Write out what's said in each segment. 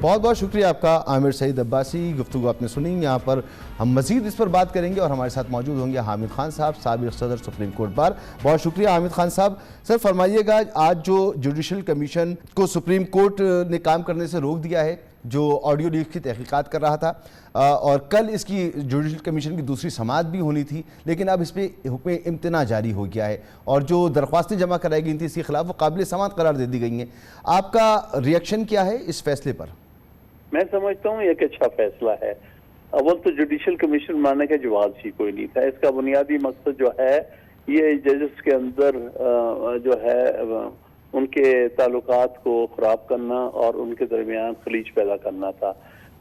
बहुत बहुत शुक्रिया आपका आमिर सईद अब्बासी। गुफ्तगू आपने सुनी। यहाँ पर हम मज़ीद इस पर बात करेंगे और हमारे साथ मौजूद होंगे हामिद खान साहब, साबिक़ सदर सुप्रीम कोर्ट बार। बहुत शुक्रिया हामिद खान साहब। सर फरमाइएगा, आज जो जुडिशल कमीशन को सुप्रीम कोर्ट ने काम करने से रोक दिया है, जो ऑडियो लीक की तहकीकात कर रहा था, और कल इसकी जुडिशल कमीशन की दूसरी समाअत भी होनी थी, लेकिन अब इस पर हुक्म इम्तना जारी हो गया है और जो दरख्वास्तें जमा कराई गई थी इसके खिलाफ वो काबिल समाअत करार दे दी गई हैं। आपका रिएक्शन क्या है इस फैसले पर? मैं समझता हूँ एक अच्छा फैसला है। अव्वल तो जुडिशल कमीशन बनाने का जवाब ही कोई नहीं था। इसका बुनियादी मकसद जो है ये जजेस के अंदर जो है उनके ताल्लुकात को खराब करना और उनके दरमियान खलीज पैदा करना था।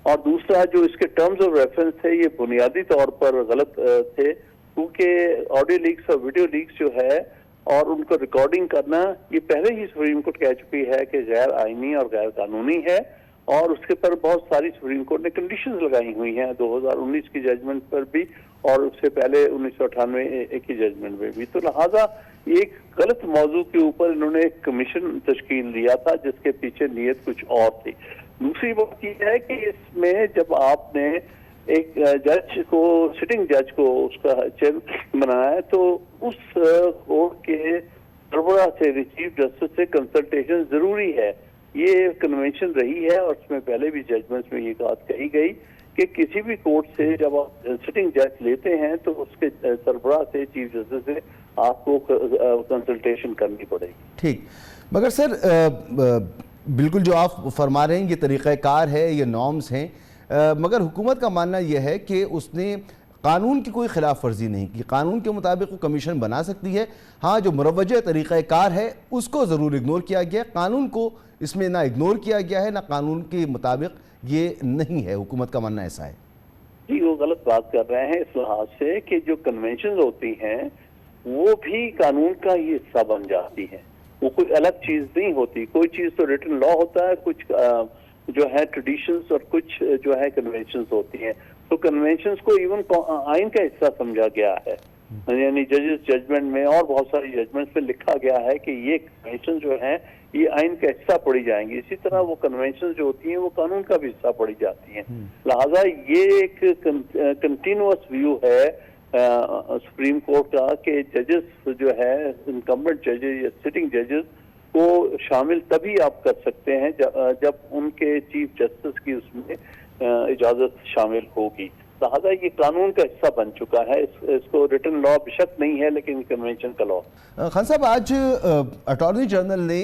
और दूसरा जो इसके टर्म्स ऑफ रेफरेंस थे ये बुनियादी तौर पर गलत थे, क्योंकि ऑडियो लीक्स और वीडियो लीक्स जो है और उनको रिकॉर्डिंग करना ये पहले ही सुप्रीम कोर्ट कह चुकी है कि गैर आईनी और गैर कानूनी है, और उसके पर बहुत सारी सुप्रीम कोर्ट ने कंडीशंस लगाई हुई हैं 2019 की जजमेंट पर भी और उससे पहले 1998 की जजमेंट में भी। तो लिहाजा एक गलत मौजू के ऊपर इन्होंने एक कमीशन तश्कील दिया था जिसके पीछे नीयत कुछ और थी। दूसरी बात यह है कि इसमें जब आपने एक जज को, सिटिंग जज को उसका चेयरमैन बनाया है, तो उस कोर्ट के सरबराह से, चीफ जस्टिस से कंसल्टेशन जरूरी है। ये कन्वेंशन रही है और उसमें पहले भी जजमेंट्स में ये बात कही गई कि किसी भी कोर्ट से जब आप सिटिंग जज लेते हैं तो उसके सरबराह से, चीफ जस्टिस से आपको कंसल्टेशन करनी पड़ेगी। ठीक, मगर सर बिल्कुल जो आप फरमा रहे हैं ये तरीक़ाकार है, ये नॉर्म्स हैं, मगर हुकूमत का मानना यह है कि उसने कानून की कोई खिलाफ वर्जी नहीं की। कानून के मुताबिक वो कमीशन बना सकती है। हाँ, जो मुरवजा तरीक़ाकार है उसको ज़रूर इग्नोर किया गया, कानून को इसमें ना इग्नोर किया गया है, ना कानून के मुताबिक ये नहीं है। हुकूमत का मानना ऐसा है। जी, वो गलत बात कर रहे हैं इस लिहाज से कि जो कन्वेंशन होती हैं वो भी कानून का ही हिस्सा बन जाती है। वो कोई अलग चीज नहीं होती। कोई चीज तो रिटन लॉ होता है, कुछ जो है ट्रेडिशंस और कुछ जो है कन्वेंशंस होती हैं। तो कन्वेंशंस को इवन आइन का हिस्सा समझा गया है, यानी जजेस जजमेंट में और बहुत सारी जजमेंट्स में लिखा गया है कि ये कन्वेंशन जो है ये आइन का हिस्सा पड़ी जाएंगी। इसी तरह वो कन्वेंशन जो होती हैं वो कानून का भी हिस्सा पड़ी जाती हैं। लिहाजा ये एक कंटिन्यूअस व्यू है सुप्रीम कोर्ट का कि जजेस जो है, इनकम्बेंट जजेस या सिटिंग जजेस को शामिल तभी आप कर सकते हैं जब उनके चीफ जस्टिस की उसमें इजाजत शामिल होगी। लिहाजा ये कानून का हिस्सा बन चुका है। इसको रिटन लॉ बेशक नहीं है लेकिन कन्वेंशन का लॉ। खान साहब, आज अटॉर्नी जनरल ने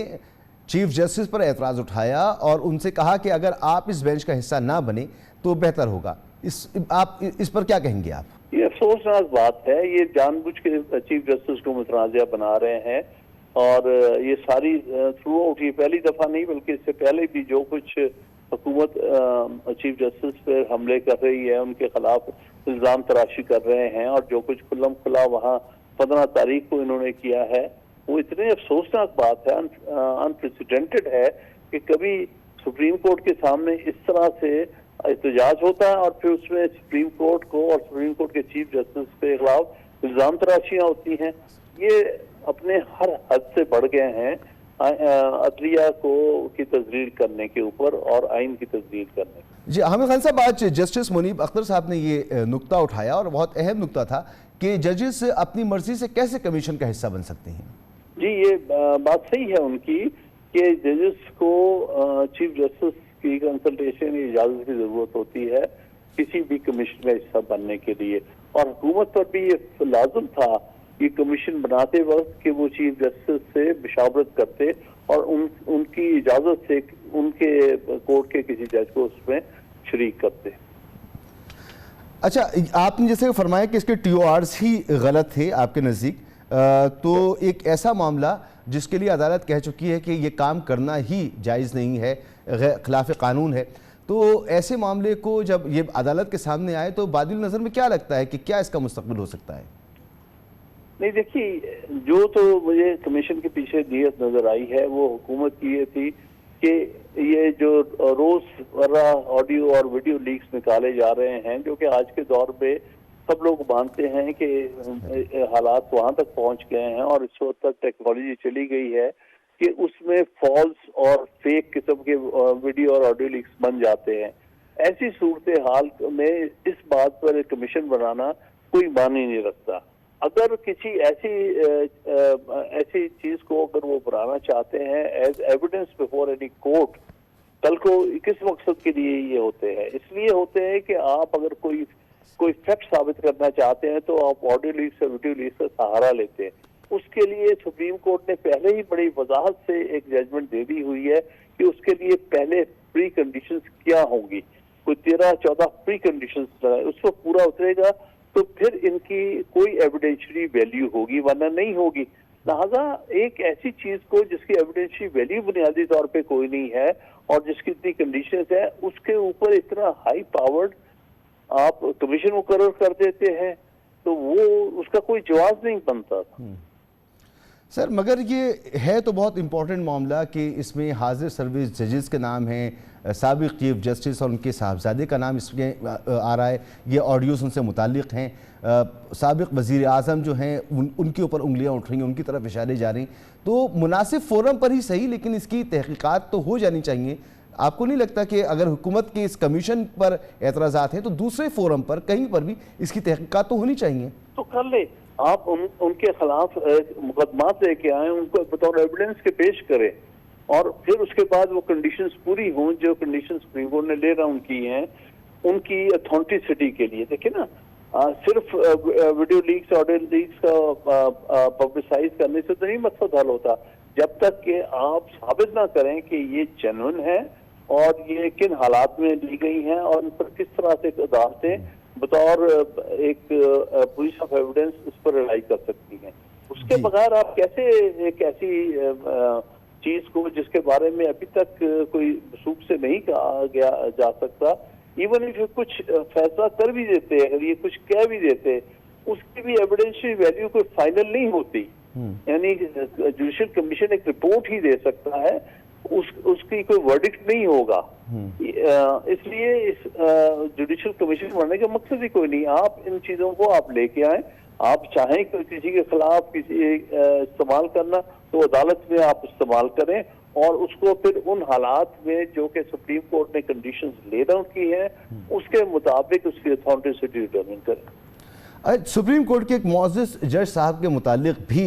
चीफ जस्टिस पर एतराज़ उठाया और उनसे कहा कि अगर आप इस बेंच का हिस्सा ना बने तो बेहतर होगा। आप इस पर क्या कहेंगे आप? ये अफसोसनाक बात है। ये जानबूझ के चीफ जस्टिस को मुतनाज़ा बना रहे हैं और ये सारी थ्रू आउट, ये पहली दफा नहीं बल्कि इससे पहले भी जो कुछ हुकूमत चीफ जस्टिस पर हमले कर रही है, उनके खिलाफ इल्जाम तराशी कर रहे हैं और जो कुछ खुल्लम खुला वहाँ 15 तारीख को इन्होंने किया है, वो इतनी अफसोसनाक बात है, अनप्रेसिडेंटेड है कि कभी सुप्रीम कोर्ट के सामने इस तरह से एहतजाज होता है और फिर उसमें सुप्रीम कोर्ट को और सुप्रीम कोर्ट के चीफ जस्टिस के खिलाफ इल्जाम तराशियां होती हैं। ये अपने हर हद से बढ़ गए हैं अदलिया को की तस्दीर करने के ऊपर और आइन की तस्दीर करने। जी हामिद खान साहब, आज जस्टिस मुनीब अख्तर साहब ने ये नुक्ता उठाया और बहुत अहम नुक्ता था कि जजेस अपनी मर्जी से कैसे कमीशन का हिस्सा बन सकते हैं। जी, ये बात सही है उनकी कि जजेस को चीफ जस्टिस की कंसल्टेशन या इजाजत की जरूरत होती है किसी भी कमीशन में हिस्सा बनने के लिए, और हुकूमत पर भी ये लाजुम था ये कमीशन बनाते वक्त कि वो चीफ जस्टिस से मुशावरत करते और उनकी इजाजत से उनके कोर्ट के किसी जज को उसमें शरीक करते। अच्छा, आपने जैसे फरमाया कि इसके TORs ही गलत थे आपके नज़दीक, तो एक ऐसा मामला जिसके लिए अदालत कह चुकी है कि ये काम करना ही जायज़ नहीं है, खिलाफ कानून है, तो ऐसे मामले को जब ये अदालत के सामने आए तो बादिल नज़र में क्या लगता है कि क्या इसका मुस्तकबिल हो सकता है? नहीं, देखिए, जो तो मुझे कमीशन के पीछे नीयत नजर आई है वो हुकूमत की ये थी कि ये जो रोजमर्रा ऑडियो और वीडियो लीक्स निकाले जा रहे हैं, जो कि आज के दौर में सब लोग मानते हैं कि हालात वहां तक पहुंच गए हैं और इस वक्त तक टेक्नोलॉजी चली गई है कि उसमें फॉल्स और फेक किस्म के वीडियो और ऑडियो लीक्स बन जाते हैं। ऐसी सूरत हाल में इस बात पर एक कमीशन बनाना कोई मायने नहीं रखता। अगर किसी ऐसी चीज को अगर वो बनाना चाहते हैं as evidence before any court, कल को किस मकसद के लिए ये होते हैं? इसलिए होते हैं कि आप अगर कोई फैक्ट साबित करना चाहते हैं तो आप ऑडियो लीक्स और वीडियो लीक्स का सहारा लेते हैं। उसके लिए सुप्रीम कोर्ट ने पहले ही बड़ी वजाहत से एक जजमेंट दे दी हुई है कि उसके लिए पहले प्री कंडीशंस क्या होंगी। कोई 13-14 प्री कंडीशंस उस पर पूरा उतरेगा तो फिर इनकी कोई एविडेंशियरी वैल्यू होगी, वरना नहीं होगी। लिहाजा एक ऐसी चीज को जिसकी एविडेंशियरी वैल्यू बुनियादी तौर पे कोई नहीं है और जिसकी इतनी कंडीशंस है, उसके ऊपर इतना हाई पावर्ड आप कमीशन मुकर्रर कर देते हैं तो वो उसका कोई जवाब नहीं बनता था। सर मगर ये है तो बहुत इम्पोर्टेंट मामला कि इसमें हाजिर सर्विस जजेस के नाम हैं, साबिक चीफ जस्टिस और उनके साहबजादे का नाम इसमें आ रहा है, ये ऑडियोज उनसे मुताल्लिक हैं। साबिक वज़ीर आज़म जो हैं उनके ऊपर उंगलियां उठ रही हैं, उनकी तरफ इशारे जा रही हैं। तो मुनासिब फोरम पर ही सही, लेकिन इसकी तहकीकात तो हो जानी चाहिए। आपको नहीं लगता कि अगर हुकूमत के इस कमीशन पर एतराज़ात हैं तो दूसरे फोरम पर कहीं पर भी इसकी तहकीकात तो होनी चाहिए? तो कर ले, आप उनके खिलाफ मुकदमात लेके आए, उनको बतौर एविडेंस के पेश करें और फिर उसके बाद वो कंडीशंस पूरी हों जो कंडीशंस सुप्रीम कोर्ट ने ले राउंड की हैं उनकी अथेंटिसिटी के लिए। देखिए ना, सिर्फ वीडियो लीक्स ऑडियो लीक्स का पब्लिसाइज करने से तो नहीं मकसद हल होता, जब तक कि आप साबित ना करें कि ये जेन्युइन है और ये किन हालात में ली गई हैं और इन पर किस तरह से अदालतें बतौर एक पुलिस ऑफ एविडेंस उस पर रिलाई कर सकती हैं। उसके बगैर आप कैसे एक ऐसी चीज को जिसके बारे में अभी तक कोई सूख से नहीं कहा गया जा सकता, इवन इफ कुछ फैसला कर भी देते, अगर ये कुछ कह भी देते, उसकी भी एविडेंशियल वैल्यू कोई फाइनल नहीं होती। यानी जुडिशियल कमीशन एक रिपोर्ट ही दे सकता है, उसकी कोई वर्डिक्ट नहीं होगा। इसलिए इस जुडिशियल कमीशन बनने का मकसद ही कोई नहीं। आप इन चीजों को आप लेके आए, आप चाहें कि किसी के खिलाफ किसी इस्तेमाल करना तो अदालत में आप इस्तेमाल करें और उसको फिर उन हालात में जो कि सुप्रीम कोर्ट ने कंडीशंस ले डाउन की है उसके मुताबिक उसकी अथेंटिसिटी डिटरमिन करें। सुप्रीम कोर्ट के एक मुअज़्ज़ज़ जज साहब के मुतालिक भी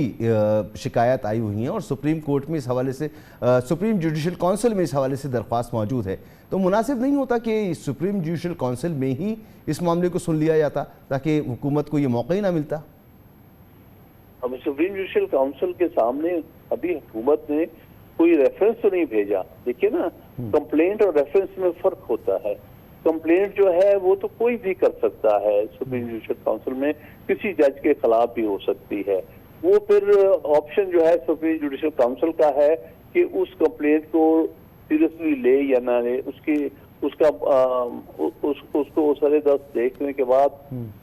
शिकायत आई हुई हैं और सुप्रीम कोर्ट में इस हवाले से सुप्रीम जुडिशल काउंसिल में इस हवाले से दरख्वास्त मौजूद है। तो मुनासिब नहीं होता कि सुप्रीम जुडिशल काउंसिल में ही इस मामले को सुन लिया जाता ताकि हुकूमत को ये मौका ही ना मिलता? अब सुप्रीम जुडिशल काउंसिल के सामने अभी हुकूमत ने कोई रेफरेंस तो नहीं भेजा। देखिए ना, कंप्लेंट और रेफरेंस में फर्क होता है। कंप्लेंट जो है वो तो कोई भी कर सकता है, सुप्रीम जुडिशल काउंसिल में किसी जज के खिलाफ भी हो सकती है। वो फिर ऑप्शन जो है सुप्रीम जुडिशल काउंसिल का है कि उस कंप्लेंट को सीरियसली ले या ना ले। उसको सरे दस्त देखने के बाद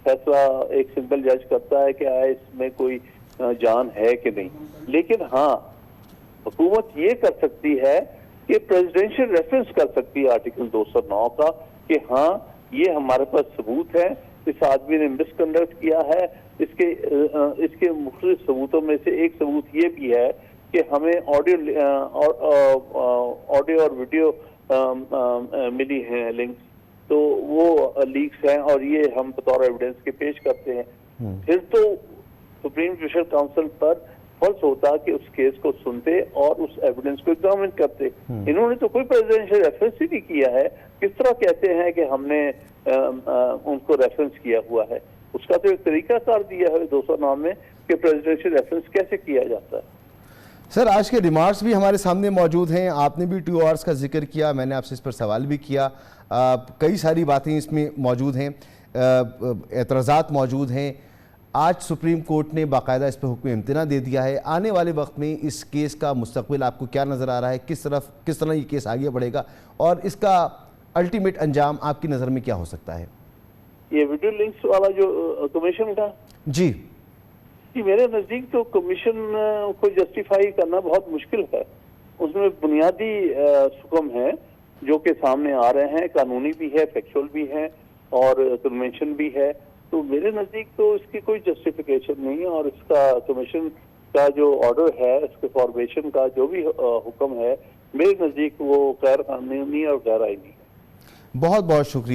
फैसला एक सिंपल जज करता है कि इसमें कोई जान है कि नहीं। लेकिन हाँ, हुकूमत ये कर सकती है कि प्रेसिडेंशियल रेफरेंस कर सकती है आर्टिकल 209 का कि हाँ ये हमारे पास सबूत है, इस आदमी ने मिसकंडक्ट किया है। इसके मुख्तलिफ सबूतों में से एक सबूत ये भी है कि हमें ऑडियो और वीडियो मिली हैं लिंक्स, तो वो लीक्स हैं और ये हम बतौर एविडेंस के पेश करते हैं। फिर तो सुप्रीम जुडिशल काउंसिल पर फर्ज होता कि उस केस को सुनते और उस एविडेंस को एग्जामिन करते। इन्होंने तो कोई प्रेसिडेंशियल रेफरेंस ही नहीं किया है। किस तरह कहते हैं कि हमने उनको रेफरेंस किया हुआ है? उसका तो एक तरीका कार दिया है 209 में कि प्रेसिडेंशियल रेफरेंस कैसे किया जाता है। सर, आज के रिमार्क्स भी हमारे सामने मौजूद हैं। आपने भी 2 आवर्स का जिक्र किया, मैंने आपसे इस पर सवाल भी किया। कई सारी बातें इसमें मौजूद हैं, एतराज़ात मौजूद हैं। आज सुप्रीम कोर्ट ने बाकायदा इस पर हुक्म इम्तना दे दिया है। आने वाले वक्त में इस केस का मुस्तकबिल आपको क्या नज़र आ रहा है? किस तरह ये केस आगे बढ़ेगा और इसका अल्टीमेट अंजाम आपकी नज़र में क्या हो सकता है? ये वीडियो लिंक्स वाला जो कमीशन था जी, मेरे नज़दीक तो कमीशन को जस्टिफाई करना बहुत मुश्किल है। उसमें बुनियादी हुक्म है जो कि सामने आ रहे हैं, कानूनी भी है, फैक्चुअल भी है और कन्वेंशन भी है। तो मेरे नज़दीक तो इसकी कोई जस्टिफिकेशन नहीं है और इसका कमीशन इसका जो ऑर्डर है, इसके फॉर्मेशन का जो भी हुक्म है, मेरे नज़दीक वो गैर कानूनी और गैर आईनी है। बहुत बहुत शुक्रिया।